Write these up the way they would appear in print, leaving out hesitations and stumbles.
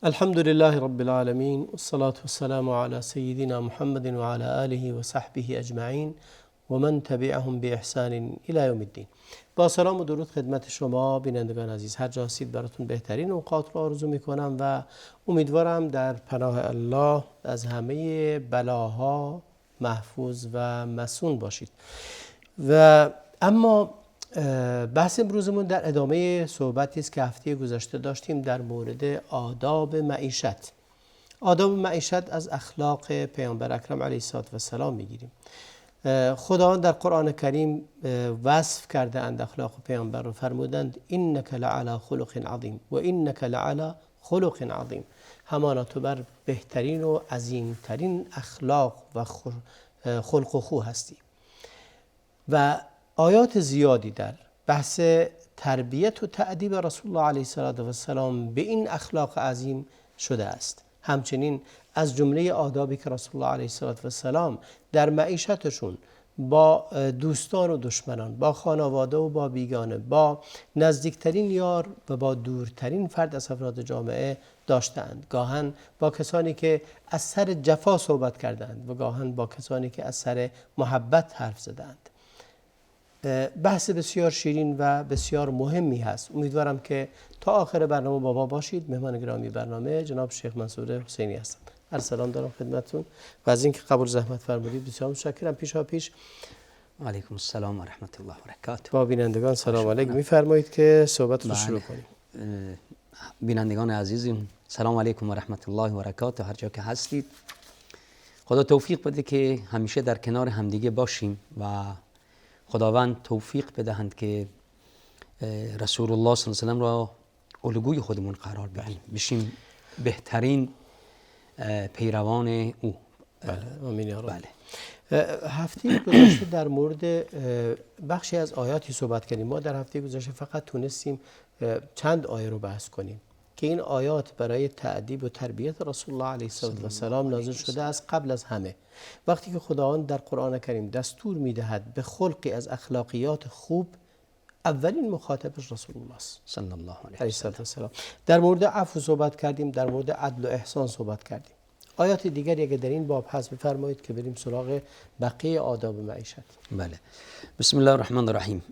الحمد لله رب العالمين والصلاة والسلام على سيدنا محمد وعلى آله وصحبه أجمعين ومن تبعهم بإحسان إلى يوم الدين. با سلام و درود خدمت شما بینندگان عزیز، هر جا هستید براتون بهترین اوقات رو آرزو میکنم و امیدوارم در پناه الله از همه بلاها محفوظ و مصون باشید. و اما بحث امروزمون در ادامه صحبتی است که هفته گذشته داشتیم در مورد آداب معیشت. آداب معیشت از اخلاق پیامبر اکرم علیه السلام میگیریم. خداوند در قرآن کریم وصف کرده اند اخلاق پیامبر رو، فرمودند انک لعلی خلق عظیم و انک لعلی خلق عظیم، همانا تو بر بهترین و عظیمترین اخلاق و خلق و خو هستی. و آیات زیادی در بحث تربیت و تأدیب رسول الله علیه السلام به این اخلاق عظیم شده است. همچنین از جمله آدابی که رسول الله علیه السلام در معیشتشون با دوستان و دشمنان، با خانواده و با بیگانه، با نزدیکترین یار و با دورترین فرد از افراد جامعه داشتند. گاهن با کسانی که از سر جفا صحبت کردند و گاهن با کسانی که از سر محبت حرف زدند. بحث بسیار شیرین و بسیار مهمی هست. امیدوارم که تا آخر برنامه با ما باشید. مهمان گرامی برنامه جناب شیخ منصور حسینی هستم. هر سلام دارم خدمتتون و از اینکه قبول زحمت فرمودید بسیار متشکرم. پیش علیکم السلام و رحمت الله و برکاته. با بینندگان سلام علیکم می‌فرمایید که صحبت رو شروع کنیم. بینندگان عزیزم سلام علیکم و رحمت الله و برکاته، هر جا که هستید. خدا توفیق بده که همیشه در کنار همدیگه باشیم و خداوند توفیق بدهند که رسول الله صلی الله علیه و سلم را الگوی خودمون قرار بدیم، بشیم بهترین پیروان او. آمین یا رب. بله. هفته گذشته در مورد بخشی از آیاتی صحبت کردیم. ما در هفته گذشته فقط تونستیم چند آیه رو بحث کنیم که این آیات برای تأدیب و تربیت رسول الله علیه السلام نازل شده است. قبل از همه وقتی که خداوند در قرآن کریم دستور میدهد به خلقی از اخلاقیات خوب، اولین مخاطبش رسول الله است صلی الله علیه السلام. در مورد عفو صحبت کردیم، در مورد عدل و احسان صحبت کردیم. آیات دیگری اگه در این باب هست بفرمایید که بریم سراغ بقیه آداب معیشت. بله. بسم الله الرحمن الرحیم.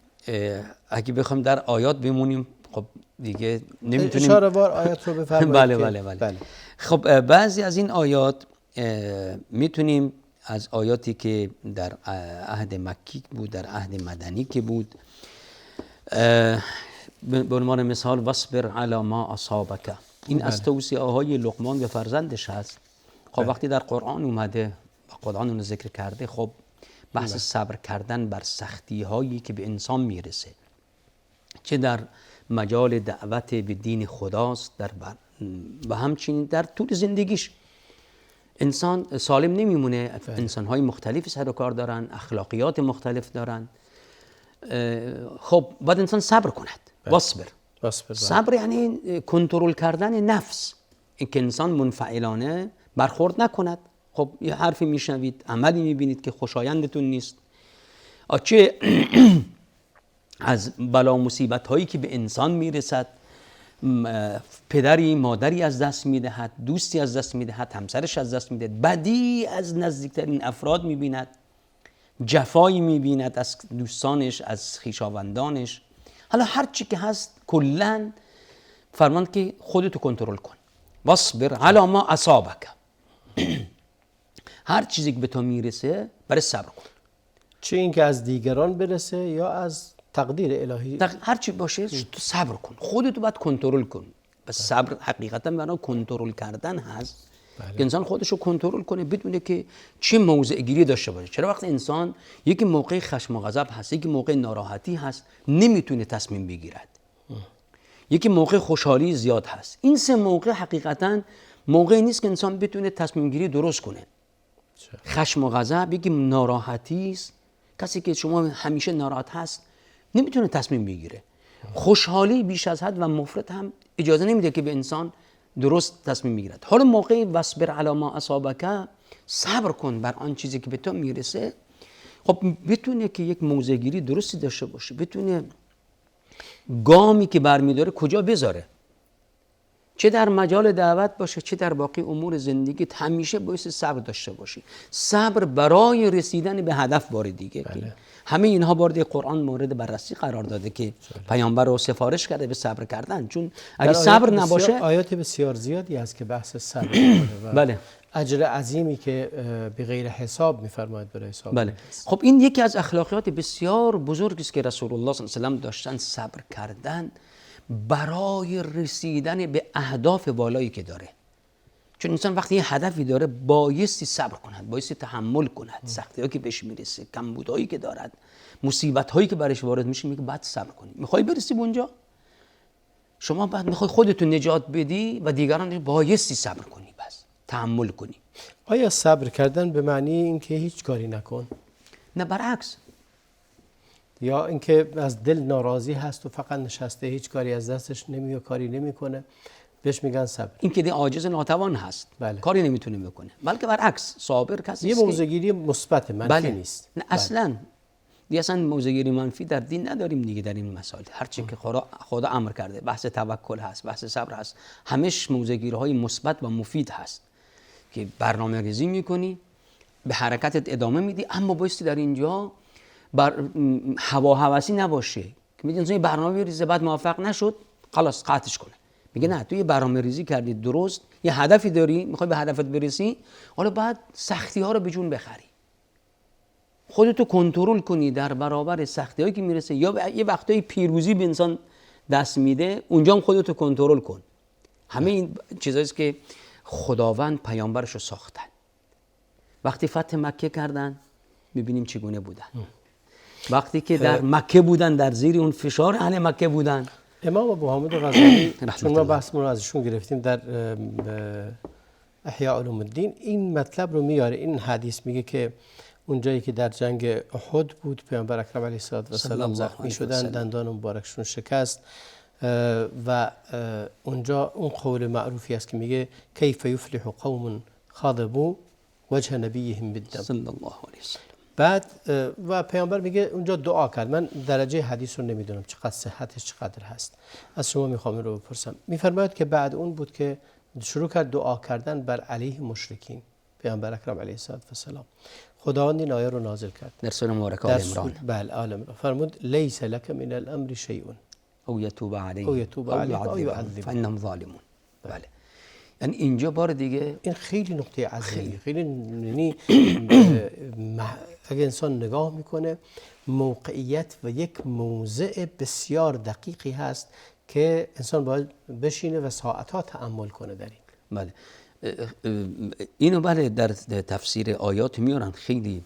اگه بخوام در آیات بمونیم خب دیگه نمیتونیم اشاره وار آیات رو بفرمایید. بله. خب بعضی از این آیات میتونیم از آیاتی که در عهد مکی بود، در عهد مدنی که بود، به عنوان مثال واصبر علی ما اصابک، این از توصیه های لقمان به فرزندش هست. خب وقتی در قرآن اومده و قرآن اون ذکر کرده، خب بحث صبر کردن بر سختی هایی که به انسان میرسه، چه در مجال دعوت به دین خداست و همچنین در طول زندگیش. انسان سالم نمیمونه، انسان های مختلف سر و کار دارن، اخلاقیات مختلف دارن. خب باید انسان صبر کند. واصبر. صبر یعنی کنترل کردن نفس، اینکه انسان منفعلانه برخورد نکند. خب یه حرفی میشنوید، عملی میبینید که خوشایندتون نیست، چه از بلا مصیبت هایی که به انسان میرسد، پدری مادری از دست میدهد، دوستی از دست میدهد، همسرش از دست میدهد، بدی از نزدیکترین افراد میبیند، جفایی میبیند از دوستانش، از خویشاوندانش. حالا هر چی که هست کلا فرمان که خودتو کنترل کن. واصبر علی ما اصابک. هر چیزی که به تو میرسه برای صبر کن، چه این که از دیگران برسه یا از تقدیر الهی، هر چی باشه تو صبر کن، خودتو باید کنترل کن. بس صبر حقیقتا برای کنترل کردن هست. که انسان خودشو کنترل کنه بدونه که چه موضع گیری داشته باشه. چرا وقتی انسان یکی موقع خشم و غضب هست، یکی موقع ناراحتی هست، نمیتونه تصمیم بگیرد، یکی موقع خوشحالی زیاد هست. این سه موقع حقیقتا موقعی نیست که انسان بتونه تصمیم گیری درست کنه. خشم و غضب یکی ناراحتی است، کسی که شما همیشه ناراحت هست نمیتونه تصمیم بگیره. خوشحالی بیش از حد و مفرط هم اجازه نمیده که به انسان درست تصمیم بگیرد. حالا موقع واصبر علی ما اصابک، صبر کن بر آن چیزی که به تو میرسه. خب بتونه که یک موضع گیری درستی داشته باشه، بتونه گامی که برمیداره کجا بذاره. چه در مجال دعوت باشه چه در باقی امور زندگیت همیشه باید صبر داشته باشی. صبر برای رسیدن به هدف بار دیگه. بله. همه اینها بار دیگه قرآن مورد بررسی قرار داده که پیامبر رو سفارش کرده به صبر کردن، چون اگه صبر نباشه آیات بسیار زیادی هست که بحث صبر داره و بله اجر عظیمی که به غیر حساب می‌فرماید برای حساب. بله. خب این یکی از اخلاقیات بسیار بزرگی است که رسول الله صلی الله علیه و سلم داشتن، صبر کردن برای رسیدن به اهداف بالایی که داره. چون انسان وقتی یه هدفی داره بایستی صبر کند، بایستی تحمل کند، سختی‌هایی که بهش میرسه، کمبودهایی که دارد، مصیبت‌هایی که برش وارد میشه، میگه بعد صبر کنی. میخوای برسی به اونجا، شما بعد میخوای خودتو نجات بدی و دیگران بایستی صبر کنی، بس تحمل کنی. آیا صبر کردن به معنی اینکه هیچ کاری نکن؟ نه، برعکس. یا اینکه از دل ناراضی هست و فقط نشسته هیچ کاری از دستش نمیاد، کاری نمیکنه، بهش میگن صبر. این که عاجز ناتوان هست، بله. کاری نمیتونه بکنه. بلکه برعکس، صابر کسی یه است موضوعگیری مثبت، منفی نیست. نه اصلا. دیگه اصلا موضوعگیری منفی در دین نداریم دیگه. در این مسائل هرچی که خدا امر کرده، بحث توکل هست، بحث صبر هست، همش موضوعگیری های مثبت و مفید هست که برنامه ریزی میکنی، به حرکتت ادامه میدی، اما بایستی در اینجا هوا هوسی نباشه که میگن انسان برنامه بریزه بعد موفق نشد خلاص قطعش کنه. میگه نه، تو یه برنامه ریزی کردی درست، یه هدفی داری، میخوای به هدفت برسی، حالا بعد سختی ها رو به جون بخری، خودتو کنترل کنی در برابر سختی هایی که میرسه، یا یه وقتایی پیروزی به انسان دست میده، اونجا هم خودتو کنترل کن. همه این چیزایی است که خداوند پیامبرش رو ساختن. وقتی فتح مکه کردن میبینیم چگونه بودن. وقتی که در مکه بودن، در زیر اون فشار اهل مکه بودن. امام ابو حامد غزالی چون ما بحثمون رو ازشون گرفتیم در احیاء علوم الدین، این مطلب رو میاره. این حدیث میگه که اونجایی که در جنگ احد بود پیامبر اکرم علیه السلام زخمی شدن، دندان مبارکشون شکست و اونجا اون قول معروفی است که میگه کیف یفلح قوم خاضبوا وجه نبیهم بالدم صلی الله علیه و سلم. بعد و پیامبر میگه اونجا دعا کرد. من درجه حدیث رو نمیدونم چقدر صحتش چقدر هست، از شما میخوام این رو بپرسم. میفرماید که بعد اون بود که شروع کرد دعا کردن بر علیه مشرکین. پیامبر اکرم علیه السلام خداوند این آیه رو نازل کرد در سوره مبارکه آل عمران. بله، آل عمران. فرمود لیس لک من الامر شیء او یتوب علیهم او یعذبهم فانهم ظالمون. بله، یعنی اینجا بار دیگه این خیلی نقطه عظیمی، خیلی یعنی اگه انسان نگاه میکنه موقعیت و یک موضع بسیار دقیقی هست که انسان باید بشینه و ساعتها تأمل کنه در این. بله، اینو بله در تفسیر آیات میارن، خیلی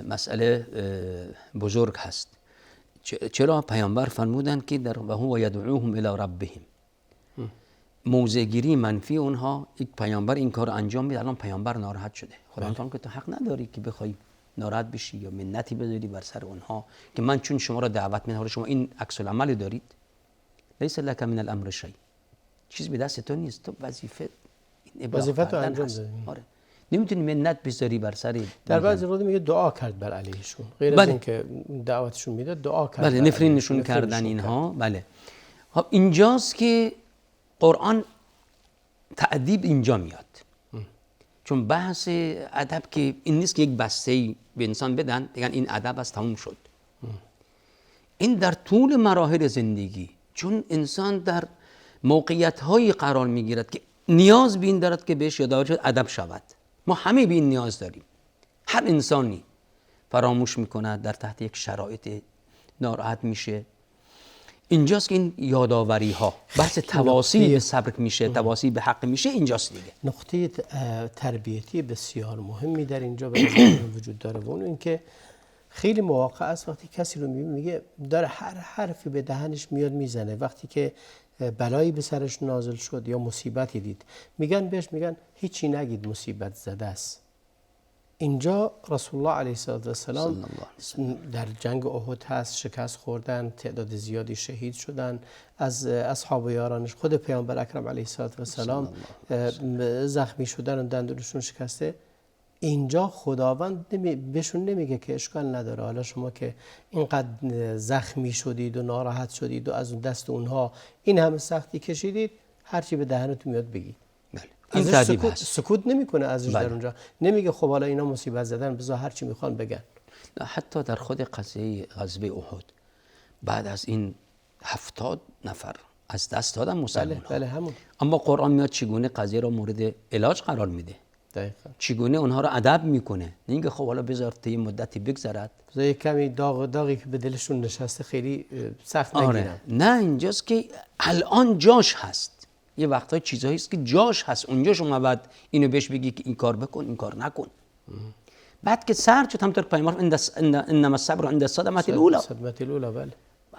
مسئله بزرگ هست. چرا پیامبر فرمودن که در و هو یدعوهم الی ربهم، موضع‌گیری منفی اونها، یک پیامبر این کار انجام میده، الان پیامبر ناراحت شده. خدا میگه که تو حق نداری که بخوای ناراحت بشی یا منتی بذاری بر سر اونها که من چون شما را دعوت میدم، حالا شما این عکس العمل دارید. لیس لک من الامر شیء، چیز به دست تو نیست، تو وظیفت رو انجام دادی. آره، نمیتونی منت بذاری بر سر. در بعضی روزا میگه دعا کرد بر علیهشون، غیر از اینکه دعوتشون میده دعا کرد. بله، نفرین نشون کردن اینها. بله، خب اینجاست که قرآن تأدیب اینجا میاد، چون بحث ادب که این نیست که یک بسته‌ای به انسان بدن بگن این ادب است تموم شد. این در طول مراحل زندگی، چون انسان در موقعیت‌هایی قرار میگیرد که نیاز به این دارد که بهش یادآور ادب شود. ما همه به این نیاز داریم. هر انسانی فراموش میکند، در تحت یک شرایط ناراحت میشه. اینجاست که این یادآوری ها، بحث تواصی به صبر میشه، تواصی به حق میشه. اینجاست دیگه نقطه تربیتی بسیار مهمی در اینجا به وجود داره و اون اینکه خیلی مواقع است وقتی کسی رو میگه داره هر حرفی به دهنش میاد میزنه، وقتی که بلایی به سرش نازل شد یا مصیبتی دید میگن هیچی نگید، مصیبت زده است. اینجا رسول الله علیه السلام در جنگ احد هست، شکست خوردن، تعداد زیادی شهید شدن از اصحاب و یارانش. خود پیامبر اکرم علیه السلام زخمی شدن و دندونشون شکسته. اینجا خداوند بهشون نمیگه که اشکال نداره، حالا شما که اینقدر زخمی شدید و ناراحت شدید و از اون دست اونها این همه سختی کشیدید، هر چی به دهنت میاد بگی. بله. این تأدیب سکوت نمیکنه ازش. بله. در اونجا نمیگه خب حالا اینا مصیبت زدن بذار هر چی میخوان بگن. حتی در خود قضیه غزوه احد بعد از این 70 نفر از دست دادن مسلمان ها. بله همون. اما قرآن میاد چگونه قضیه را مورد علاج قرار میده. دقیقاً. چگونه اونها را ادب میکنه. نمیگه خب حالا بذار تا یه مدتی بگذرد. بذار یک کمی داغی که به دلشون نشسته خیلی سخت نگیرن. نه اینجاست که الان جاش هست. یه وقتای چیزایی است که جاش هست. اونجا شما بعد اینو بهش بگی که این کار بکن این کار نکن. بعد که سر شد همونطور که پیامبر انما الصبر عند الصدمة الاولى. صدمة الاولى بله.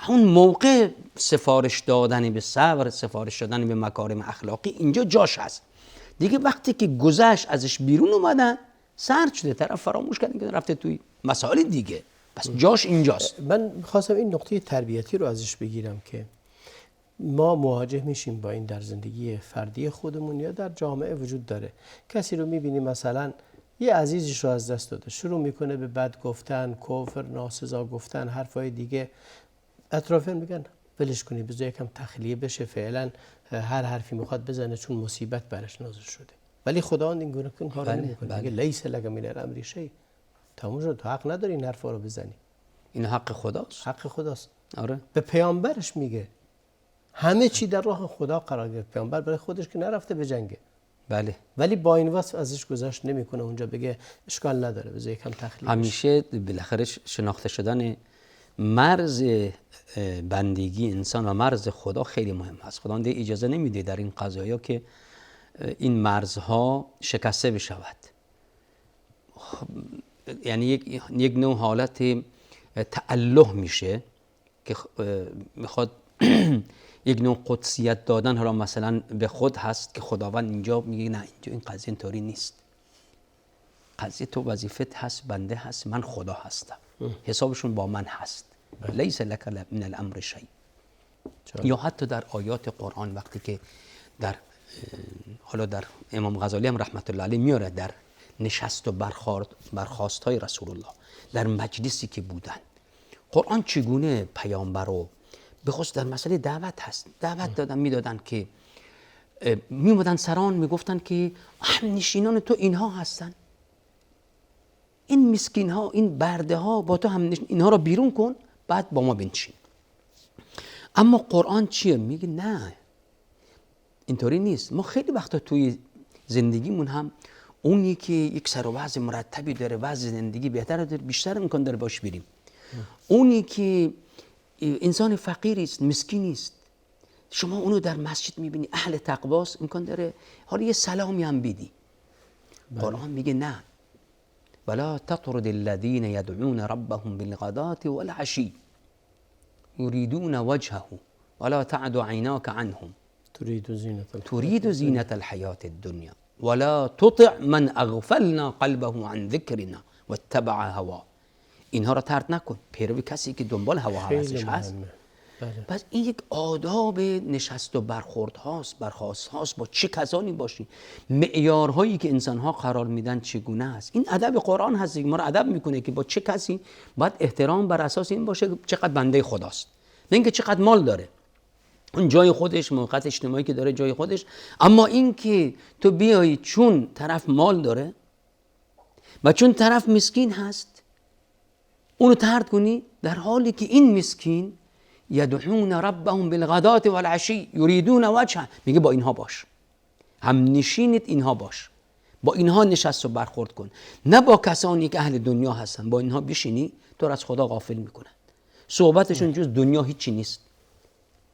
اون موقع سفارش دادن به صبر، سفارش دادن به مکارم اخلاقی اینجا جاش هست. دیگه وقتی که گذشت ازش بیرون اومدن سرد شده، طرف فراموش کرد که رفته توی مسائل دیگه. پس جاش اینجاست. من خواستم این نقطه تربیتی رو ازش بگیرم که ما مواجه میشیم با این در زندگی فردی خودمون یا در جامعه وجود داره. کسی رو میبینیم مثلا یه عزیزش رو از دست داده، شروع میکنه به بد گفتن، کفر، ناسزا گفتن، حرفای دیگه. اطرافیان میگن ولش کنی بذار یکم تخلیه بشه، فعلا هر حرفی میخواد بزنه چون مصیبت برش نازل شده. ولی خداوند این گونه کار نمیکنه. میگه لیس لک من الامر شیء. تموم شد، تو حق نداری این حرفا رو بزنی. این حق خداست. حق خداست. آره. به پیامبرش میگه همه چی در راه خدا قرار گرفت. پیامبر برای خودش که نرفته به جنگه. بله. ولی با این وصف ازش گذشت نمیکنه، اونجا بگه اشکال نداره بذار یکم تخلیه. همیشه بالاخره شناخته شدن مرز بندگی انسان و مرز خدا خیلی مهم است. خداوند اجازه نمیده در این قضایا که این مرزها شکسته بشود. یعنی یک نوع حالت تعله میشه که میخواد یک نوع قدسیت دادن. حالا مثلا به خود هست که خداوند اینجا میگه نه اینجا این قضیه اینطوری نیست. قضیه تو وظیفت هست، بنده هست، من خدا هستم. حسابشون با من هست. لیس لک من الامر شیء. یا حتی در آیات قرآن وقتی که حالا در امام غزالی هم رحمت الله علیه میاره در نشست و برخاست های رسول الله در مجلسی که بودن، قرآن چگونه پیامبر رو به خصوص در مسئله دعوت هست دعوت میدادن که میومدن سران میگفتن که هم نشینان تو اینها هستن، این مسکین ها، این برده ها با تو هم اینها رو بیرون کن بعد با ما بنشین. اما قرآن چیه؟ میگه نه اینطوری نیست. ما خیلی وقتا توی زندگیمون هم اونی که یک سر و وضع مرتبی داره، وضع زندگی بهتر داره، بیشتر امکان داره باش بریم. اونی که انسان فقیری است، مسکینی است، شما اونو در مسجد میبینی اهل تقواست، امکان داره حالا یه سلامی هم بدی. قرآن میگه نه، ولا تطرد الذين يدعون ربهم بالغداة والعشي يريدون وجهه ولا تعد عيناك عنهم تريد زينة الحياة الدنيا ولا تطع من اغفلنا قلبه عن ذكرنا واتبع هواه. اینها را طرد نکن، پیرو کسی که دنبال هوا هوسش هست. پس این یک آداب نشست و برخورد هاست با چه کسانی باشی، معیارهایی که انسان‌ها قرار میدن چگونه است. این ادب قرآن هست که ما را ادب میکنه که با چه کسی باید احترام بر اساس این باشه چقدر بنده خداست، نه اینکه چقدر مال داره. اون جای خودش، موقعیت اجتماعی که داره جای خودش، اما این که تو بیایی چون طرف مال داره و چون طرف مسکین هست اونو طرد کنی، در حالی که این مسکین یدعون ربهم بالغداة والعشی یریدون وجهه، میگه با اینها باش، هم نشینت اینها باش، با اینها نشست و برخورد کن، نه با کسانی که اهل دنیا هستن. با اینها بشینی تو را از خدا غافل میکنن. صحبتشون جز دنیا هیچی نیست.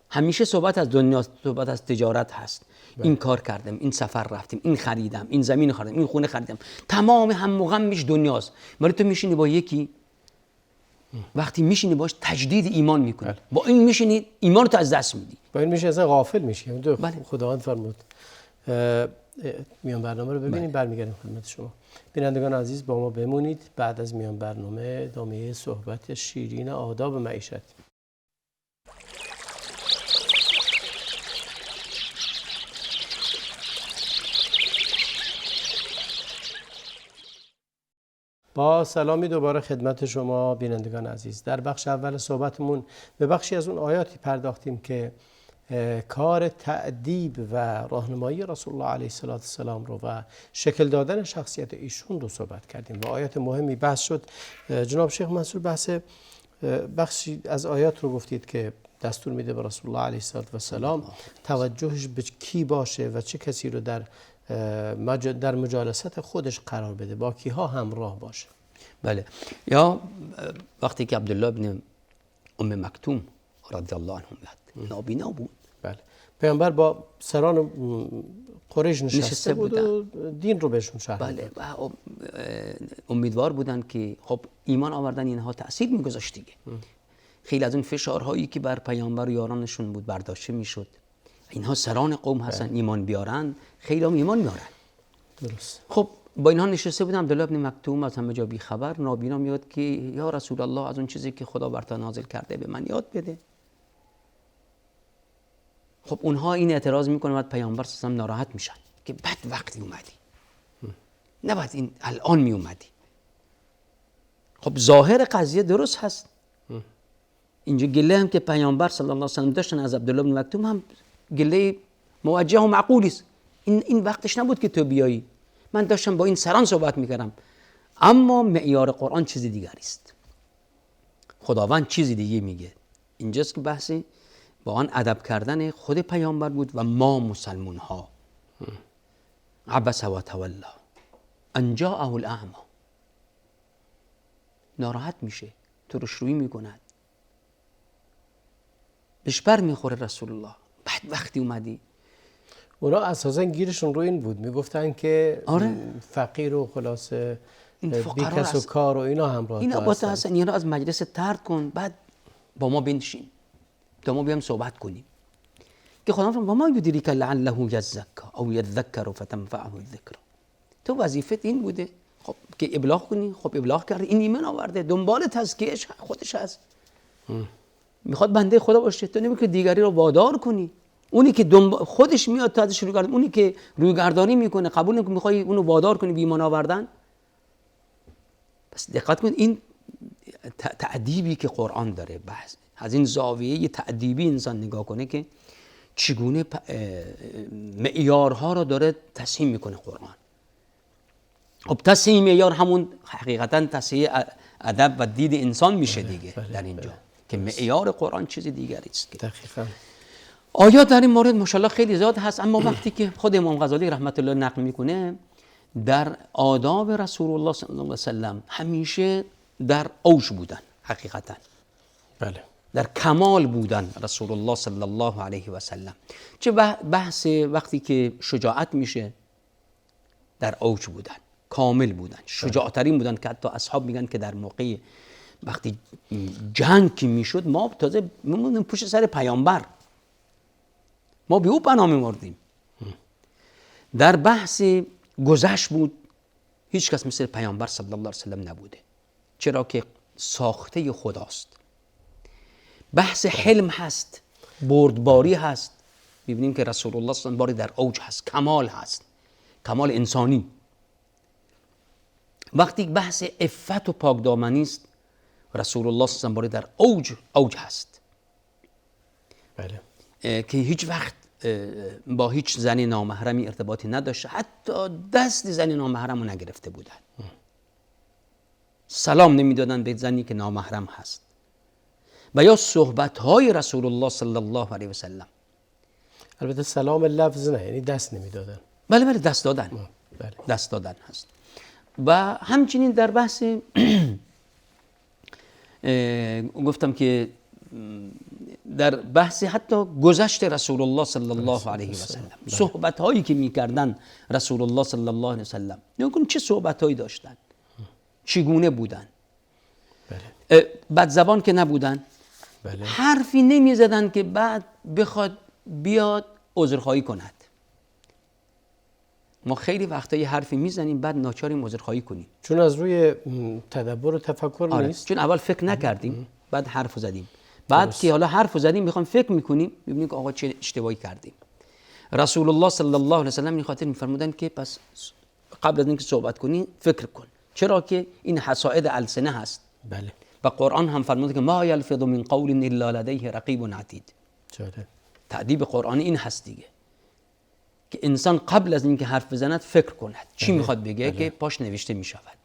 همیشه صحبت از دنیا، صحبت از تجارت هست. این کار کردم، این سفر رفتیم، این خریدم، این زمین خریدم، این خونه خریدم، تمام هم و غمش دنیاست. ولی تو میشینی با یکی، وقتی میشینی باش تجدید ایمان میکنی، با این میشینی ایمان تو از دست میدی، با این میشه اصلا غافل میشی. خداوند فرمود. میان برنامه رو ببینیم، برمیگردیم خدمت شما. بینندگان عزیز با ما بمونید. بعد از میان برنامه ادامه صحبت شیرین آداب معیشت. با سلامی دوباره خدمت شما بینندگان عزیز. در بخش اول صحبتمون به بخشی از اون آیاتی پرداختیم که کار تأدیب و راهنمایی رسول الله علیه السلام رو و شکل دادن شخصیت ایشون رو صحبت کردیم و آیات مهمی بحث شد. جناب شیخ منصور بخشی از آیات رو گفتید که دستور میده به رسول الله علیه السلام توجهش به کی باشه و چه کسی رو در مجالست خودش قرار بده، با کیها همراه باشه. بله. یا وقتی که عبدالله ابن ام مکتوم رضی الله عنه نابینا بود، بله، پیامبر با سران قریش نشسته بود و دین رو بهشون شرح داد. بله، و امیدوار بودن که خب ایمان آوردن اینها تأثیر میگذاشت دیگه. خیلی از اون فشارهایی که بر پیامبر و یارانشون بود برداشته میشد. اینها سران قوم هستن، ایمان بیارن، خیلی هم ایمان میارن. درست. خب با اینها نشسته بودم. عبدالله ابن مکتوم از همه جا بی خبر نابینا میاد که یا رسول الله از اون چیزی که خدا بر تو نازل کرده به من یاد بده. خب اونها این اعتراض میکنه و پیامبر صلی الله علیه و آله ناراحت میشن که بعد وقتی اومدی، نباید این الان می اومدی. خب ظاهر قضیه درست هست. اینجا گله هم که پیامبر صلی الله علیه و سلم داشتن از عبدالله بن مکتوم هم گله موجه و معقولی است. این وقتش نبود که تو بیایی، من داشتم با این سران صحبت میکردم. اما معیار قرآن چیزی دیگری است. خداوند چیزی دیگه میگه. اینجاست که بحثی با آن ادب کردن خود پیامبر بود و ما مسلمون ها. عبس و تولا ان جاءه الاعمی. ناراحت میشه، ترش روی میکند، بهش بر میخوره رسول الله. بعد وقتی اومدی، اونا اساسا گیرشون رو این بود، میگفتن که فقیر و خلاصه بیکس و کار و اینا همراه اینا با تو هستن، اینا از مجلس ترد کن، بعد با ما بنشین تا ما بیام صحبت کنیم. که خدا فرمود و ما یدریک لعله یزکا او یذکر فتنفعه الذکر. تو وظیفت این بوده خب که ابلاغ کنی. خب ابلاغ کردی، این ایمان آورده، دنبال تزکیهش خودش هست، میخواد بنده خدا باشه. تو نمیگی که دیگری رو وادار کنی. اونی که خودش میاد تا ازش روی اونی که رویگردانی میکنه قبول نمیکنه، میخوای اونو وادار کنی به ایمان آوردن. پس دقت کن، این تأدیبی که قرآن داره، بحث از این زاویه تأدیبی انسان نگاه کنه که چگونه معیارها رو داره تصحیح میکنه قرآن. خب تصحیح معیار همون حقیقتا تصحیح ادب و دید انسان میشه دیگه. در اینجا که معیار قرآن چیز دیگری است. دقیقاً آیات در این مورد ماشاءالله خیلی زیاد هست. اما وقتی که خود امام غزالی رحمت الله نقل میکنه در آداب رسول الله صلی الله علیه و سلم همیشه در اوج بودن، حقیقتا بله، در کمال بودن رسول الله صلی الله علیه و سلم. چه بحث وقتی که شجاعت میشه در اوج بودن، کامل بودن، شجاعترین بودن که حتی اصحاب میگن که در موقع وقتی جنگ که میشد ما تازه میموندیم پشت سر پیامبر، ما به او پناه می‌بردیم. در بحث گذشت بود، هیچ کس مثل پیامبر صلی الله علیه و سلم نبوده، چرا که ساخته خداست. بحث حلم هست، بردباری هست. می‌بینیم که رسول الله صلی الله علیه و سلم در اوج هست، کمال هست، کمال انسانی. وقتی بحث عفت و پاکدامنی است، رسول الله صلی الله علیه و سلم در اوج هست. بله، که هیچ وقت با هیچ زن نامحرمی ارتباطی نداشته، حتی دست زن نامحرم رو نگرفته بودن. سلام نمیدادن به زنی که نامحرم هست. و یا صحبت‌های رسول الله صلی الله علیه و سلم، البته سلام لفظ نه، یعنی دست نمیدادن. بله دست دادن. بله. دست دادن هست. و همچنین در بحث گفتم که در بحث حتی گذشت رسول الله صلی الله علیه و سلم، صحبت هایی که میکردن رسول الله صلی الله علیه و سلم، نگون چه صحبت هایی داشتن، چگونه بودن. بد زبان که نبودن. بله. حرفی نمیزدن که بعد بخواد بیاد عذرخواهی کند. ما خیلی وقتا یه حرفی میزنیم بعد ناچاریم عذرخواهی کنیم، چون از روی تدبر و تفکر نیست. چون اول فکر نکردیم بعد حرف زدیم، بعد که حالا حرف زدیم میخوام فکر میکنیم ببینیم که آقا چه اشتباهی کردیم. رسول الله صلی الله علیه و سلم این خاطر میفرمودن که پس قبل از اینکه صحبت کنی فکر کن، چرا که این حصائد السنه هست. بله. و قرآن هم فرموده که ما یلفظ من قول الا لدیه رقیب عتید. تأدیب قرآنی این هست دیگه که انسان قبل از اینکه حرف بزند فکر کند چی میخواد بگه که پاش نوشته میشود.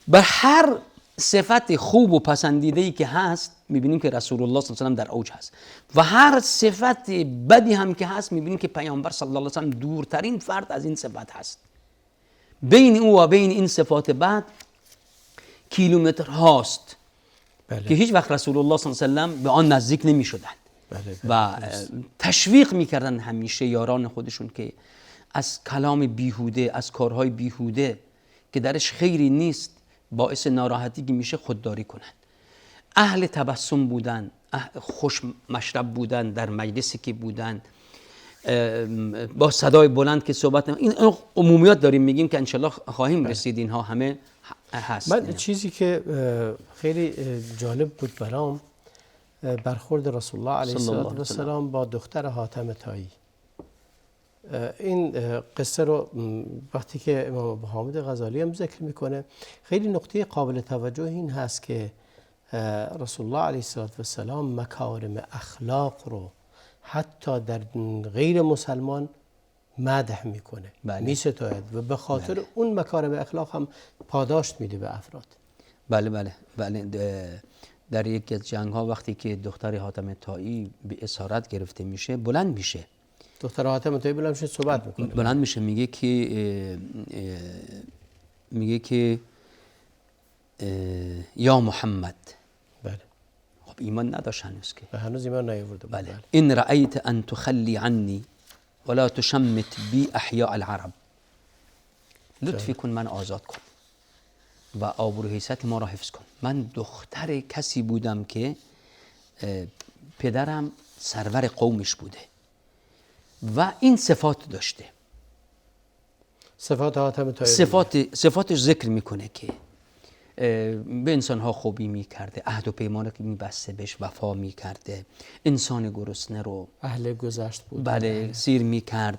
بر هر صفت خوب و پسندیده‌ای که هست میبینیم که رسول الله صلی الله علیه و آله در اوج هست و هر صفت بدی هم که هست میبینیم که پیامبر صلی الله علیه و آله دورترین فرد از این صفت هست. بین او و بین این صفات بد کیلومتر هاست که هیچ وقت رسول الله صلی الله علیه و آله به آن نزدیک نمیشدند و تشویق میکردن همیشه یاران خودشون که از کلام بیهوده، از کارهای بیهوده که درش خیری نیست باعث ناراحتی که میشه خودداری کنند. اهل تبسم بودن، خوش مشرب بودن، در مجلسی که بودن با صدای بلند که صحبت این عمومیات داریم میگیم که انشالله خواهیم رسید، اینها همه هست. من چیزی که خیلی جالب بود برام برخورد رسول الله علیه السلام با دختر حاتم طایی. این قصه رو وقتی که امام ابو حامد غزالی هم ذکر میکنه خیلی نقطه قابل توجه این هست که رسول الله علیه السلام مکارم اخلاق رو حتی در غیر مسلمان مدح میکنه، میستاید و به خاطر اون مکارم اخلاق هم پاداش میده به افراد. بله در یکی از جنگ ها وقتی که دختر حاتم طایی به اسارت گرفته میشه بلند میشه، دختر حاتم طایی بلند میشه صحبت میکنه، بلند میشه میگه که یا محمد. بله. خب ایمان نداشت هنوز که هنوز ایمان نیاورده. بله. این رأیت ان تخلی عنی ولا تشمت بی احیاء العرب، لطفی کن من آزاد کن و آبرو حیثیت ما را حفظ کن. من دختر کسی بودم که پدرم سرور قومش بوده و این صفات داشته. صفات حاتم طایی صفاتش ذکر میکنه که به انسانها خوبی میکرده، عهد و پیمانی که میبسته بهش وفا میکرده، انسان گرسنه رو اهل گذشت بود، بله سیر میکرد،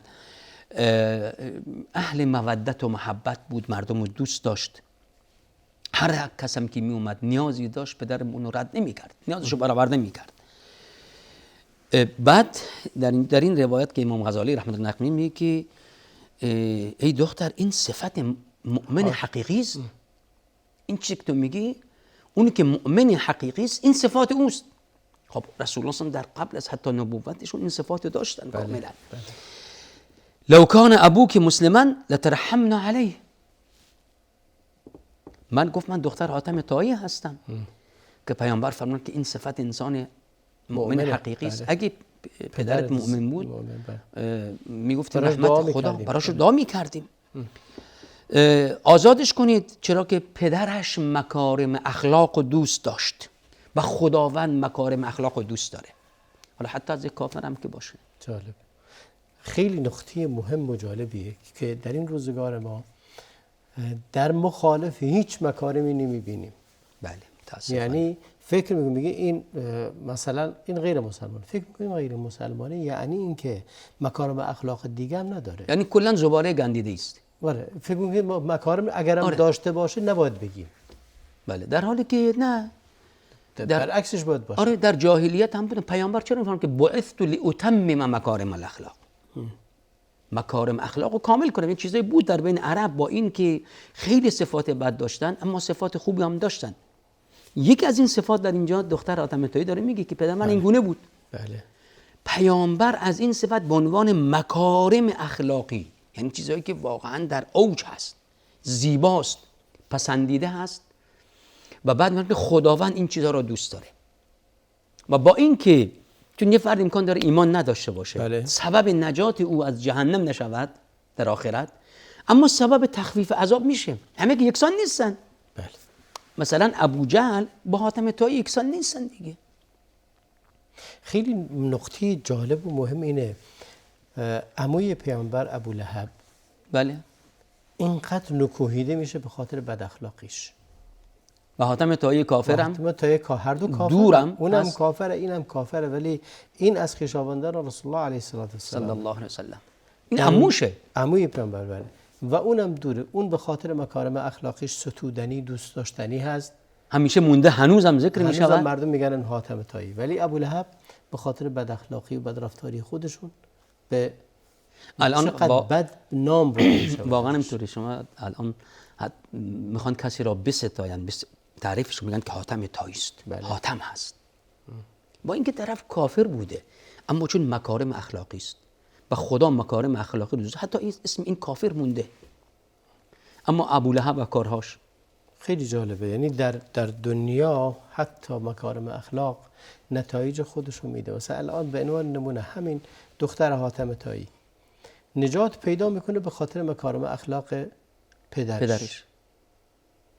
اهل مودت و محبت بود، مردم رو دوست داشت. هر کسم که می اومد نیازی داشت پدرم اونو رد نمیکرد، نیازشو برآورده میکرد. بعد در این روایت که امام غزالی رحمت الله علیه میگه که ای دختر این صفت مؤمن حقیقی است، این چیزی که تو میگی اونی که مؤمن حقیقی است این صفات اوست. خب رسول الله صلی الله علیه و آله در قبل از حتی نبوتشون این صفات داشتن کاملا. لو کان ابوک مسلما لترحمنا علیه. من دختر حاتم طایی هستم که پیامبر فرمود که این صفت انسان مؤمن حقیقی است. اگه پدرت مؤمن بود میگفتیم رحمت خدا براش دعا میکردیم آزادش کنید، چرا که پدرش مکارم اخلاق و دوست داشت و خداوند مکارم اخلاق و دوست داره، حالا حتی از یک کافر هم که باشه. جالب. خیلی نقطه مهم و جالبیه که در این روزگار ما در مخالف هیچ مکارمی نمیبینیم. بله متاسفانه. یعنی فکر میگه این مثلا این غیر مسلمان، فکر میکنیم غیر مسلمانه یعنی این که مکارم اخلاق دیگه هم نداره، یعنی کلا زباله گندیده است. آره فکر میکنیم مکارم اگرم داشته باشه نباید بگیم. بله در حالی که نه، در عکسش باید باشه. آره در جاهلیت هم بود. پیامبر چرا میفرماد که بعثت لاتمم مکارم الاخلاق، مکارم اخلاق رو کامل کنم. این چیزایی بود در بین عرب با این که خیلی صفات بد داشتن اما صفات خوبی هم داشتن. یکی از این صفات در اینجا دختر حاتم طایی داره میگه که پدر من این گونه بود. بله. پیامبر از این صفت به عنوان مکارم اخلاقی، یعنی چیزایی که واقعا در اوج هست، زیباست، پسندیده هست و بعد میگه خداوند این چیزها رو دوست داره. و با این که چون یه فرد امکان داره ایمان نداشته باشه، بله. سبب نجات او از جهنم نشود در آخرت، اما سبب تخفیف عذاب میشه. همه که یکسان نیستن. بله. مثلا ابو جهل با حاتم طایی یکسان نیستن دیگه. خیلی نقطه جالب و مهم اینه عموی پیامبر ابو لهب بله اینقدر نکوهیده میشه به خاطر بد اخلاقیش. و حاتم طایی کافرم، حاتم طایی هر دو کافر، دورم اونم کافره اینم کافره، ولی این از خویشاوندان رسول الله علیه السلام صلی الله علیه و سلم، این عموشه، عموی پیامبر بله، و اونم دوره. اون به خاطر مکارم اخلاقیش ستودنی، دوست داشتنی هست، همیشه مونده، هنوزم ذکر میشه. مردم میگن حاتم طایی. ولی ابو لهب به خاطر بد اخلاقی و بد رفتاری خودشون به الان چقدر بد نام برده میشه. واقعا اینطوری شما الان میخوان کسی را بستاین، تعریفش میگن که حاتم طایی است. بله. حاتم هست با اینکه طرف کافر بوده، اما چون مکارم اخلاقی است و خدا مکارم اخلاقی دوست، حتی اسم این کافر مونده. اما ابولهب و کارهاش خیلی جالبه، یعنی در دنیا حتی مکارم اخلاق نتایج خودشو میده. مثلا الان به عنوان نمونه همین دختر حاتم طایی نجات پیدا میکنه به خاطر مکارم اخلاق پدرش.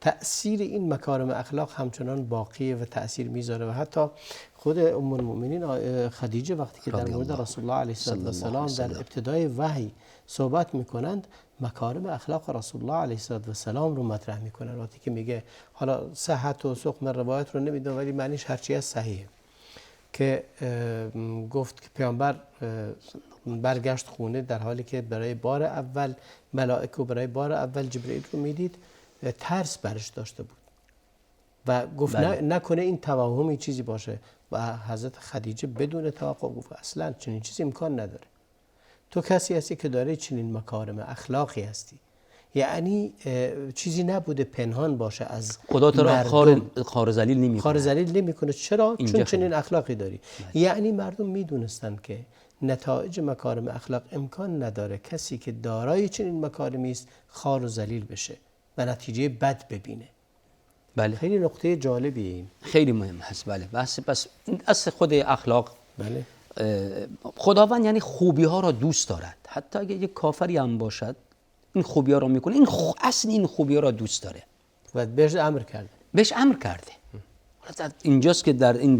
تأثیر این مکارم اخلاق همچنان باقیه و تأثیر میذاره و حتی خود ام المؤمنین خدیجه وقتی که در مورد رسول الله علیه السلام در ابتدای وحی صحبت میکنند مکارم اخلاق رسول الله علیه السلام رو مطرح میکنن. وقتی که میگه، حالا صحت و سقم روایت رو نمیدونم ولی معنیش هرچی از صحیحه، که گفت که پیامبر برگشت خونه در حالی که برای بار اول ملائکه و برای بار اول جبرئیل رو میدید، ترس برش داشته بود و گفت نکنه این توهمی چیزی باشه و حضرت خدیجه بدون توقع گفت اصلا چنین چیزی امکان نداره. تو کسی هستی که داره چنین مکارم اخلاقی هستی، یعنی چیزی نبوده پنهان باشه از خدا تو را خار ذلیل نمیکنه. خار ذلیل نمیکنه. چرا؟ چون چنین اخلاقی داری. یعنی مردم میدونستند که نتایج مکارم اخلاق امکان نداره کسی که دارای چنین مکارمی است خار و ذلیل بشه و نتیجه بد ببینه. بله. خیلی نقطه جالبیه این. خیلی مهم هست. بله. پس از خود اخلاق. بله. خداوند یعنی خوبی ها را دوست دارد. حتی اگه یک کافری هم باشد این خوبی ها را میکنه. اصل این خوبی ها را دوست داره و بهش امر کرده. اینجاست که در این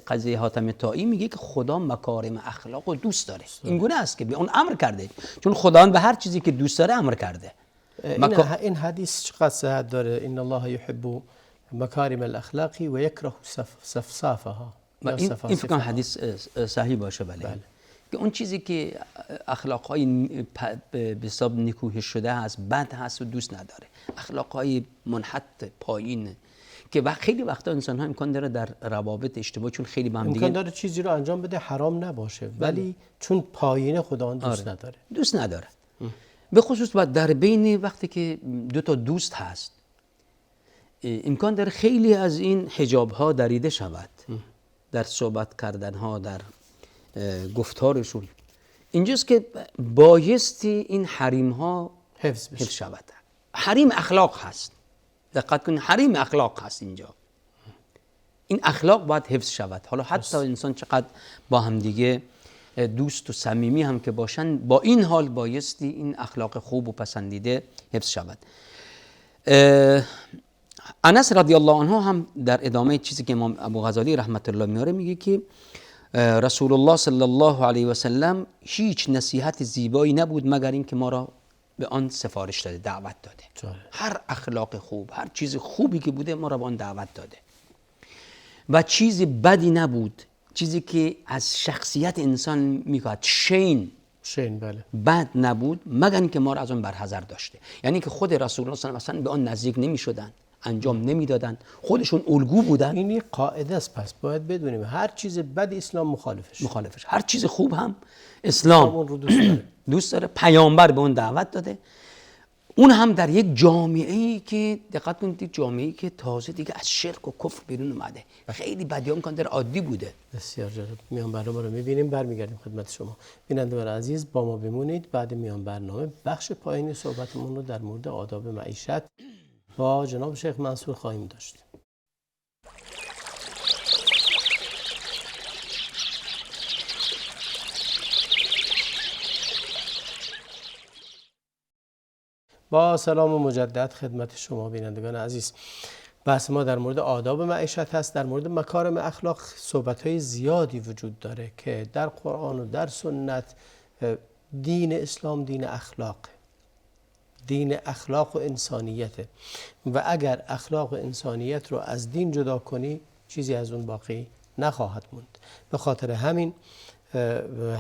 قضیه حاتم طایی میگه که خدا مکارم اخلاق رو دوست داره. این گونه است که به اون امر کرده، چون خداوند به هر چیزی که دوست داره امر کرده. این حدیث چقدر صحت داره؟ ان الله يحب مکارم الاخلاق و یکره صفصافها. این فکر کنم حدیث صحیح باشه. بله. که اون چیزی که اخلاقهای به حساب نکوهش شده هست، بد هست و دوست نداره. اخلاقهای منحط پایین که خیلی وقتا انسان ها امکان داره در روابط اجتماعی چون خیلی با هم دیگه امکان داره چیزی رو انجام بده حرام نباشه، ولی چون پایین خدا دوست نداره. به خصوص در بین وقتی که دو تا دوست هست امکان داره خیلی از این حجاب ها دریده شود در صحبت کردن ها، در گفتارشون. اینجاست که بایستی این حریم ها حفظ شود. حریم اخلاق هست، دقت کنید، حریم اخلاق هست اینجا. این اخلاق باید حفظ شود. حالا حتی انسان چقدر با هم دیگه دوست و صمیمی هم که باشن، با این حال بایستی این اخلاق خوب و پسندیده حفظ شود. انس رضی الله عنه هم در ادامه چیزی که امام ابو غزالی رحمت الله میاره میگه که رسول الله صلی الله علیه و سلم هیچ نصیحت زیبایی نبود مگر این که ما را به آن سفارش داده، دعوت داده. هر اخلاق خوب، هر چیز خوبی که بوده ما را به آن دعوت داده و چیز بدی نبود، چیزی که از شخصیت انسان میکند شین بله، بد نبود مگر اینکه ما را از آن برحذر داشته. یعنی که خود رسول الله صلی الله علیه و سلم به آن نزدیک نمیشدند، انجام نمیدادند، خودشون الگو بودن. این قاعده است. پس باید بدونیم هر چیز بد اسلام مخالفش، هر چیز خوب هم اسلام اون رو دوست داره. پیامبر به اون دعوت داده، اون هم در یک جامعه‌ای که دقت کنید، جامعه‌ای که تازه دیگه از شرک و کفر بیرون اومده و خیلی بدیام کان در عادی بوده. بسیار جالب. میان برنامه رو می‌بینیم، برمیگردیم خدمت شما. بینندگان عزیز با ما بمونید. بعد میان برنامه بخش پایانی صحبتمون رو در مورد آداب معیشت با جناب شیخ منصور خواهیم داشت. با سلام و مجدد خدمت شما بینندگان عزیز. بحث ما در مورد آداب معیشت هست. در مورد مکارم اخلاق صحبت‌های زیادی وجود داره که در قرآن و در سنت. دین اسلام دین اخلاق و انسانیته و اگر اخلاق و انسانیت رو از دین جدا کنی چیزی از اون باقی نخواهد موند. به خاطر همین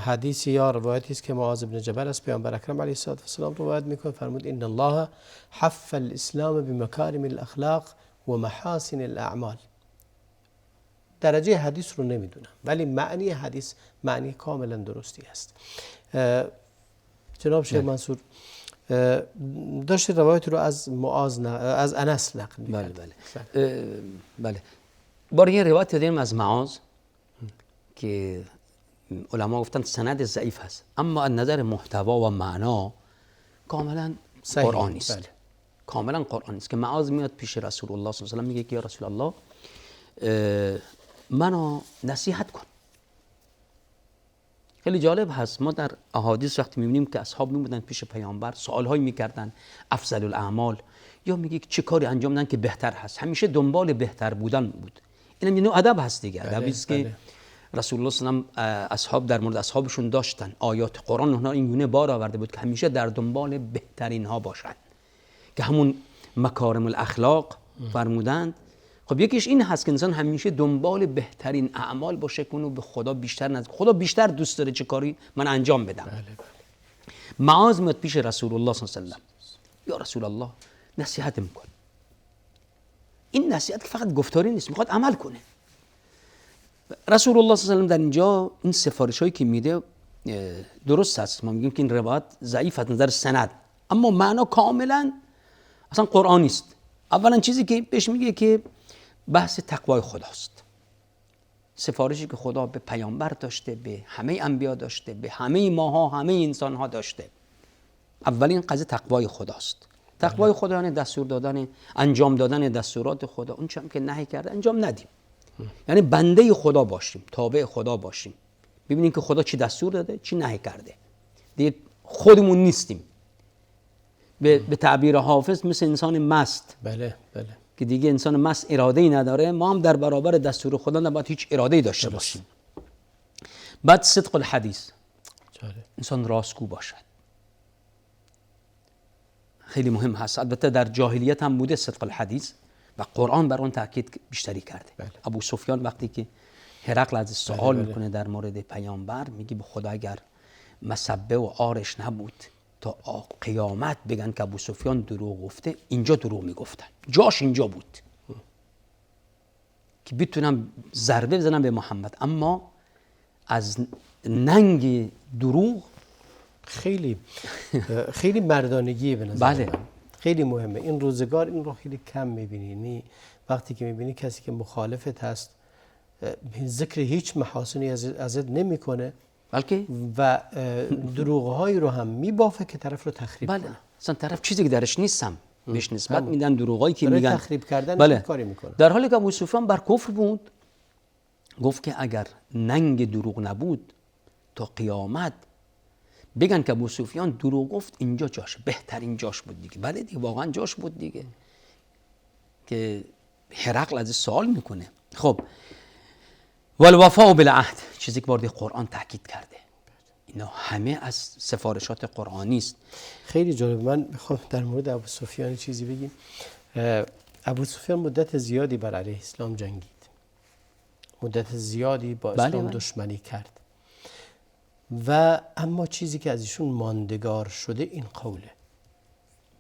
حدیثی یا روایتی است که معاذ بن جبل از پیامبر اکرم علیه السلام روایت میکنه، فرمود ان الله حف الاسلام بمکارم الاخلاق و محاسن الاعمال. درجه حدیث رو نمیدونم، ولی معنی حدیث معنی کاملا درستی است. جناب شیخ منصور داشتید روایت رو از از انس نقل می‌کردید. بله. بار یه روایت داریم از معاذ که علما گفتن سند ضعیف هست، اما از نظر محتوا و معنا کاملا قرآنی است. بله. کاملا قرآنی است که معاذ میاد پیش رسول الله صلی الله علیه و آله میگه که یا رسول الله منو نصیحت کن. خیلی جالب هست، ما در احادیث وقتی میبینیم که اصحاب میبودن پیش پیامبر سوالهایی میکردن افضل الاعمال، یا میگه چه کاری انجام بدن که بهتر هست، همیشه دنبال بهتر بودن بود. اینم یه نوع ادب هست دیگه. ادبی است که رسول الله صلی الله علیه و آله اصحاب در مورد اصحابشون داشتن. آیات قرآن اونها این گونه بار آورده بود که همیشه در دنبال بهترین ها باشن، که همون مکارم الاخلاق فرمودند. خب یکیش این هست که انسان همیشه دنبال بهترین اعمال باشه که اونو به خدا بیشتر نزدیک، خدا بیشتر دوست داره چه کاری من انجام بدم. معاذ میاد پیش رسول الله صلی الله علیه و آله، یا رسول الله نصیحتم کن. این نصیحت که فقط گفتاری نیست، میخواد عمل کنه. رسول الله صلی الله علیه و آله در اینجا این سفارشایی که میده درست است، ما میگیم که این روایت ضعیف از نظر سند، اما معنا کاملا اصلا قرآنی است. اولا چیزی که بهش میگه که بحث تقوای خداست، سفارشی که خدا به پیامبر داشته، به همه انبیا داشته، به همه ماها، همه انسانها داشته. اولین قضیه تقوای خداست. تقوای خدا یعنی دستور دادن، انجام دادن دستورات خدا، اون چیزی که نهی کرده انجام ندیم. یعنی بنده خدا باشیم، تابع خدا باشیم، ببینیم که خدا چی دستور داده، چی نهی کرده. دیگه خودمون نیستیم. به تعبیر حافظ مثل انسان مست. بله. که دیگه انسان مست اراده‌ای نداره، ما هم در برابر دستور خدا نباید هیچ اراده‌ای داشته باشیم. بعد صدق الحدیث، انسان راستگو باشد، خیلی مهم هست. البته در جاهلیت هم بوده صدق الحدیث و قرآن بر اون تاکید بیشتری کرده. ابو سفیان وقتی که هرقل از سوال میکنه در مورد پیامبر، میگه به خدا اگر مسبه و آرش نبود تا قیامت بگن که ابو سفیان دروغ گفته، اینجا دروغ میگفتن، جاش اینجا بود که بتونم ضربه بزنم به محمد. اما از ننگ دروغ خیلی مردانگی به نظر من خیلی مهمه. این روزگار این رو خیلی کم میبینی. وقتی که میبینی کسی که مخالفت هست ذکر هیچ محاسنی ازت نمیکنه، بلکه و دروغ‌هایی رو هم میبافه که طرف رو تخریب کنه. اصلا طرف چیزی که درش نیستم بهش نسبت میدن، دروغایی که میگن تخریب کردن کاری میکنه. در حالی که ابو سفیان بر کفر بود، گفت که اگر ننگ دروغ نبود تا قیامت بگن که ابو سفیان دروغ گفت، اینجا جاش، بهترین جاش بود دیگه. بله دیگه، واقعا جاش بود دیگه که هرقل از سوال میکنه. خب والوفاء بالعهد، چیزی که وارد قرآن تاکید کرده، اینا همه از سفارشات قرآنی است. خیلی جالب. من میخوام در مورد ابو سفیان چیزی بگیم. ابو سفیان مدت زیادی بر علیه اسلام جنگید، مدت زیادی با اسلام دشمنی کرد، و اما چیزی که از ایشون ماندگار شده این قوله.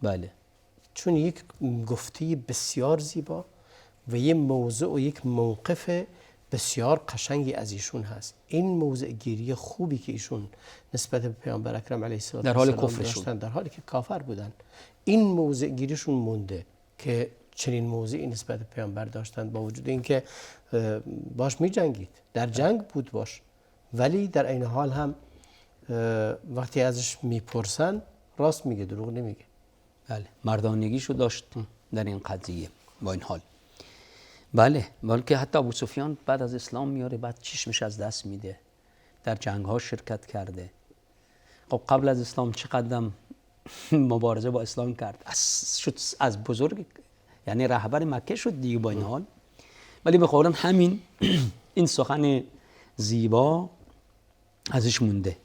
بله، چون یک گفته بسیار زیبا و یک موضوع و یک موقف بسیار قشنگی از ایشون هست. این موضع گیری خوبی که ایشون نسبت به پیامبر اکرم علیه السلام در حال کفرشون، در حالی که کافر بودن، این موضع گیریشون مونده که چنین موضعی نسبت به پیامبر داشتن، با وجود اینکه باش می جنگید، در جنگ بود باش، ولی در این حال هم وقتی ازش میپرسن راست میگه، دروغ نمیگه. بله، مردانگیشو داشت در این قضیه. با این حال بله، بلکه حتی ابو سفیان بعد از اسلام میاره، بعد چشمش از دست میده، در جنگ ها شرکت کرده. خب قبل از اسلام چقدر مبارزه با اسلام کرد، از بزرگ، یعنی رهبر مکه شد دیگه. با این حال ولی به قولن همین این سخن زیبا ازش مونده.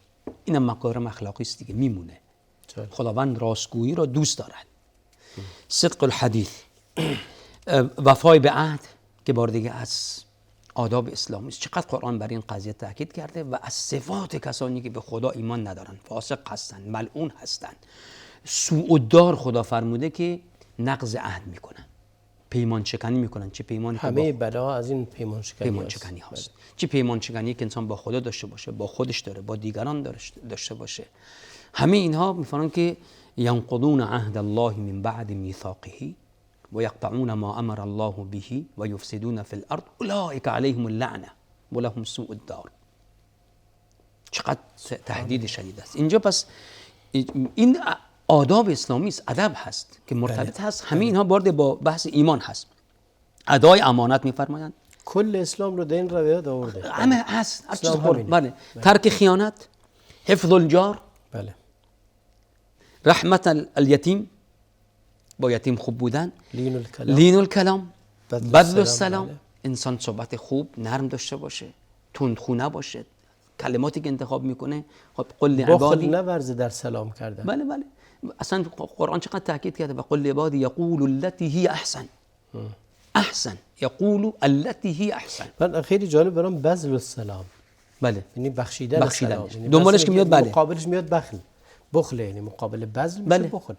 اینم مکارم اخلاقی است دیگه، میمونه. خداوند راستگویی را دوست دارد. صدق الحدیث، وفای به عهد که بار دیگه از آداب اسلامی است. چقدر قرآن بر این قضیه تاکید کرده و از صفات کسانی که به خدا ایمان ندارن، فاسق هستن، ملعون هستن، سوء الدار، خدا فرموده که نقض عهد میکنن، پیمان شکنی میکنن، چه پیمانی که همه بلا از این پیمان شکنی هاست. چه پیمان شکنی که انسان با خدا داشته باشه، با خودش داره، با دیگران داشته باشه. همه اینها میفرمایند که ینقضون عهد الله من بعد میثاقه و یقطعون ما امر الله به و یفسدون فی الارض اولئک علیهم اللعنه و لهم سوء الدار. چقدر تهدید شدید است اینجا. پس این آداب اسلامی است، ادب هست که مرتبط هست. همه اینها وارد با بحث ایمان هست. ادای امانت میفرمایند کل اسلام رو در این روایات آورده. همه هست. بله. ترک خیانت، حفظ الجار، بله، رحمت الیتیم، با یتیم خوب بودن، لین الکلام، بذل السلام. بله. انسان صحبت خوب نرم داشته باشه، تندخو نباشه، کلماتی که انتخاب میکنه خب قل عبادی نورزه در سلام کردن. بله. اصلا قرآن چقدر تاکید کرده و قل عبادی یقول التي هی احسن یقول التي هی احسن. من خیلی جالب برام بذل السلام. بله، یعنی بخشیدن سلام. دنبالش که میاد بله، مقابلش میاد بخل، یعنی مقابل بذل میشه بخل.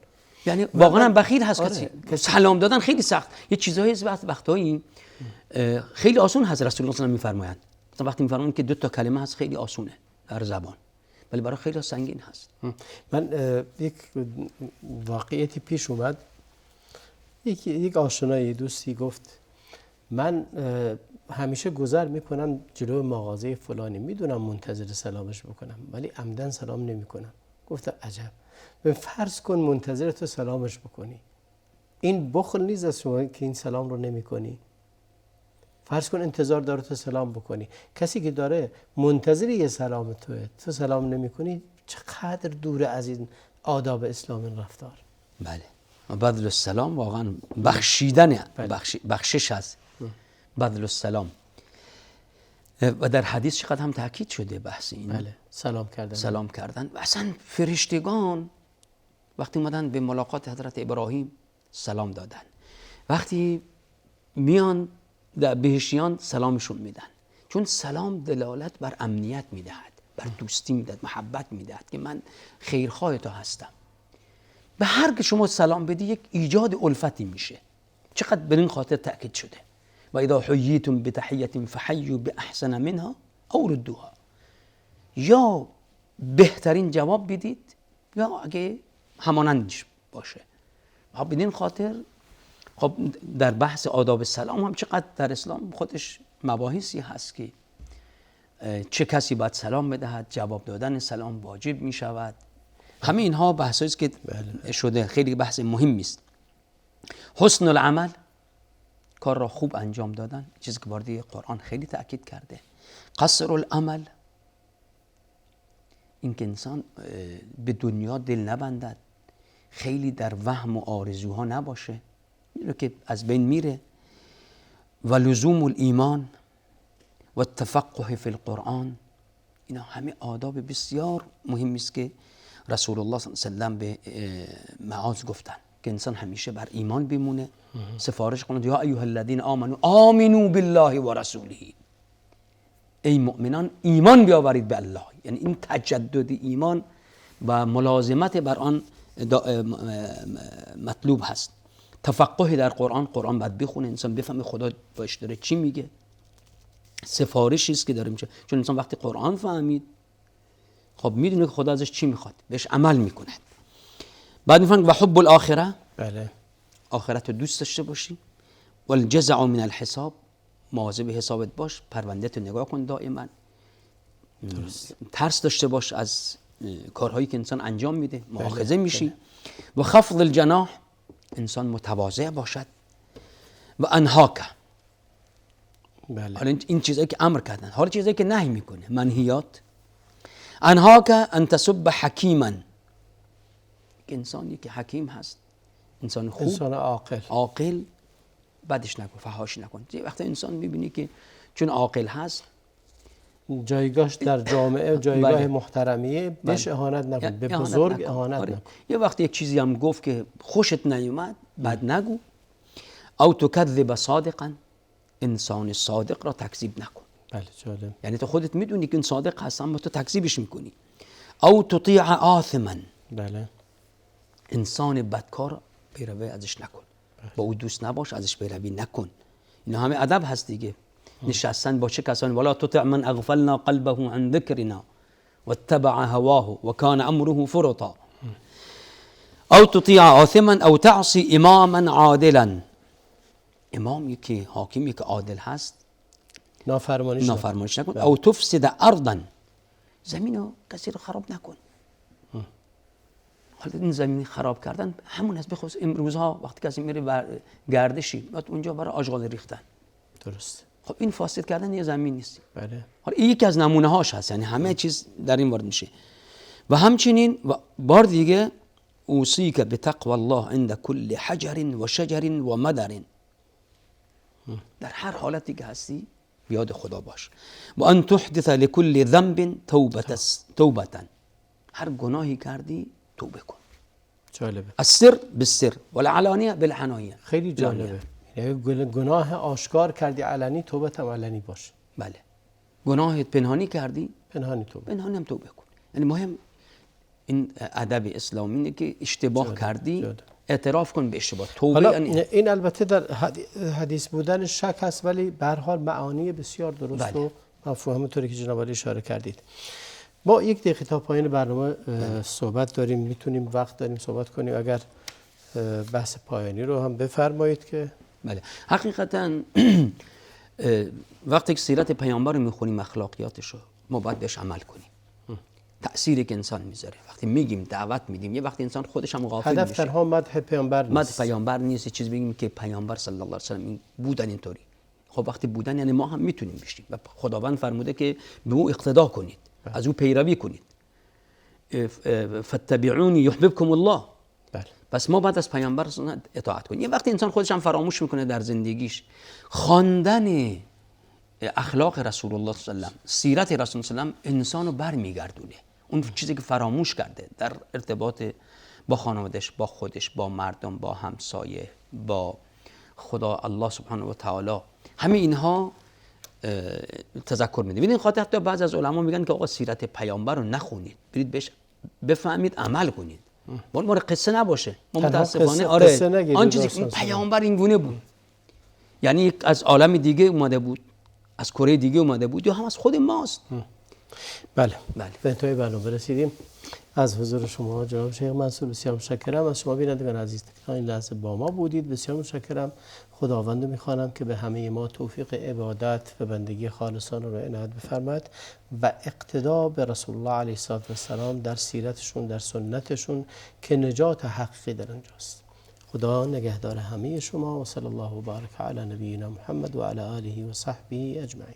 یعنی واقعا بخیل هست کسی. سلام دادن خیلی سخت. یه چیزایی از وقتایی خیلی آسون هست. رسول الله صلی الله علیه و میفرمایند مثلا وقتی میفرمایند که 2 تا کلمه هست خیلی آسونه در زبان، ولی برای خیلی سنگین هست. من یک واقعیتی پیش اومد. یک آشنایی دوستی گفت من همیشه گذر میکنم جلو مغازه فلانی، میدونم منتظر سلامش بکنم ولی عمدن سلام نمیکنم. گفتم عجب، به فرض کن منتظر تو سلامش بکنی، این بخل نیست از شما که این سلام رو نمیکنی؟ فرض کن انتظار داره تو سلام بکنی. کسی که داره منتظر یه سلام توه، تو سلام نمیکنی، چقدر دوره از این آداب اسلام این رفتار. بله. بذل السلام واقعا بخشیدن، بخشش هست. بذل السلام. و در حدیث چقدر هم تاکید شده بحث این. بله. سلام کردن. و اصلا فرشتگان وقتی اومدن به ملاقات حضرت ابراهیم سلام دادن، وقتی میان بهشیان سلامشون میدن، چون سلام دلالت بر امنیت میدهد، بر دوستی میدهد، محبت میدهد که من خیرخواه تو هستم. به هر که شما سلام بدی یک ایجاد الفتی میشه. چقدر به این خاطر تأکید شده و اذا حییتم بتحیة فحیوا باحسن منها او ردوها. یا بهترین جواب بدید یا اگه همانندش باشه. و به این خاطر خب در بحث آداب سلام هم چقدر در اسلام خودش مباحثی هست که چه کسی باید سلام بدهد، جواب دادن سلام واجب می شود. همه اینها بحثایی است که شده، خیلی بحث مهمی است. حسن العمل، کار را خوب انجام دادن، چیزی که وارد قرآن خیلی تأکید کرده. قصر العمل، این که انسان به دنیا دل نبندد، خیلی در وهم و آرزوها نباشه، اینو که از بین میره. و لزوم الایمان و التفقه فی القرآن، اینا همه آداب بسیار مهمی است که رسول الله صلی الله علیه و سلم به معاذ گفتن که انسان همیشه بر ایمان بمونه. سفارش کنند یا ایها الذین آمنوا آمنوا بالله و رسوله، ای مؤمنان ایمان بیاورید به الله. یعنی این تجدد ایمان و ملازمت بر آن مطلوب هست. تفقه در قرآن باید بخونه، انسان بفهمه خدا باش داره چی میگه. سفارشی است که داره میشه، چون انسان وقتی قرآن فهمید خب میدونه که خدا ازش چی میخواد، بهش عمل میکنه. بعد میفهمه و حب الاخره، بله، آخرت رو دوست داشته باشی. و الجزع من الحساب، مواظب حسابت باش، پرونده‌ت رو نگاه کن دائما. ترس داشته باش از کارهایی که انسان انجام میده، مؤاخذه میشی. و خفض الجناح، انسان متواضع باشد. و انهاک، بله، حالا این چیزایی که امر کردن، حالا چیزایی که نهی میکنه، منهیات. انهاک ان تسب حکیما، که انسانی که حکیم هست، انسان خوب، انسان عاقل، بدش نکن، فحاشی نکن. وقتی انسان میبینی که چون عاقل هست جایگاهش در جامعه جایگاه محترمیه، بهش اهانت نکن، به بزرگ اهانت نکن. یه وقتی یک چیزی هم گفت که خوشت نیومد بد نگو. او تکذب صادقا، انسان صادق را تکذیب نکن. بله، جالب. یعنی تو خودت میدونی که این صادق هست اما تو تکذیبش میکنی. او تطیع آثما، بله، انسان بدکار پیروی ازش نکن. با او دوست نباش، ازش پیروی نکن. اینا همه ادب هست دیگه. نشستن با چه کسانی؟ ولا تطع من اغفلنا قلبه عن ذکرنا واتبع هواه وكان امره فرطا او تطیع آثما او تعصی اماما عادلا. امامی که حاکمی که عادل هست نافرمانیش نکن. او تفسد ارضا، زمینو کسی رو خراب نکن. حالا این زمین خراب کردن همون است. بخصوص امروزها وقتی کسی میره گردشی بعد اونجا برای آشغال ریختن، درست. خب این فاسد کردن یه زمین نیست. بله. حالا این یکی از نمونه هاش هست، یعنی همه چیز در این وارد میشه. و همچنین بار دیگه اوصیک بتقوى الله عند كل حجر و شجر و مدر. در هر حالتی که هستی بیاد خدا باش. و ان تحدث لكل ذنب توبه. هر گناهی کردی توبه کن. جالبه. السر بالسر والعلانیه بالعنایه. خیلی جالبه. یعنی گناه آشکار کردی علنی، توبت هم علنی باشه. بله. گناه پنهانی کردی پنهانی هم توبه کن. یعنی مهم این ادب اسلامی اینه که اشتباه کردی اعتراف کن به اشتباه. توبه این البته در حدیث بودن شک هست، ولی به هر حال معانی بسیار درست و مفهوم، همونطوری که جناب عالی اشاره کردید. ما یک دقیقه تا پایان برنامه صحبت داریم، میتونیم وقت داریم صحبت کنیم. اگر بحث پایانی رو هم بفرمایید. که بله، حقیقتا وقتی که سیرت پیامبر رو میخونیم، اخلاقیاتش رو، ما باید بهش عمل کنیم. تأثیری که انسان میذاره وقتی میگیم دعوت میدیم، یه وقتی انسان خودش هم غافل میشه. هدف تنها مدح پیامبر نیست. مدح پیامبر نیست، چیز بگیم که پیامبر صلی الله علیه و سلم بودن اینطوری. خب وقتی بودن یعنی ما هم میتونیم بشیم. و خداوند فرموده که به او اقتدا کنید، از او پیروی کنید. فاتبعونی یحببکم الله. بله. پس ما بعد از پیامبر اطاعت کنیم. یه وقتی انسان خودش هم فراموش میکنه در زندگیش خواندن اخلاق رسول الله صلی الله علیه و سیرت رسول الله صلی الله علیه و انسانو برمیگردونه. اون چیزی که فراموش کرده در ارتباط با خانواده‌اش، با خودش، با مردم، با همسایه، با خدا الله سبحانه و تعالی، همه اینها تذکر میده. ببینید خاطر حتی بعضی از علما میگن که آقا سیرت پیامبر رو نخونید، برید بهش بفهمید، عمل کنید. ما قصه نباشه. ما متاسفانه آن چیزی که پیامبر این گونه بود، یعنی از عالم دیگه اومده بود، از کره دیگه اومده بود، یا هم از خود ماست. بله. به انتهای برنامه رسیدیم. از حضور شما جناب شیخ منصور بسیار متشکرم. از شما بینندگان عزیز که این لحظه با ما بودید بسیار متشکرم. خداوند میخوانم که به همه ما توفیق عبادت و بندگی خالصانه رو عنایت بفرماید و اقتدا به رسول الله علیه السلام در سیرتشون، در سنتشون که نجات حقیقی در اونجاست. خدا نگهدار همه شما و صلی الله و بارک علی نبینا محمد و علی آله و صحبه اجمعین.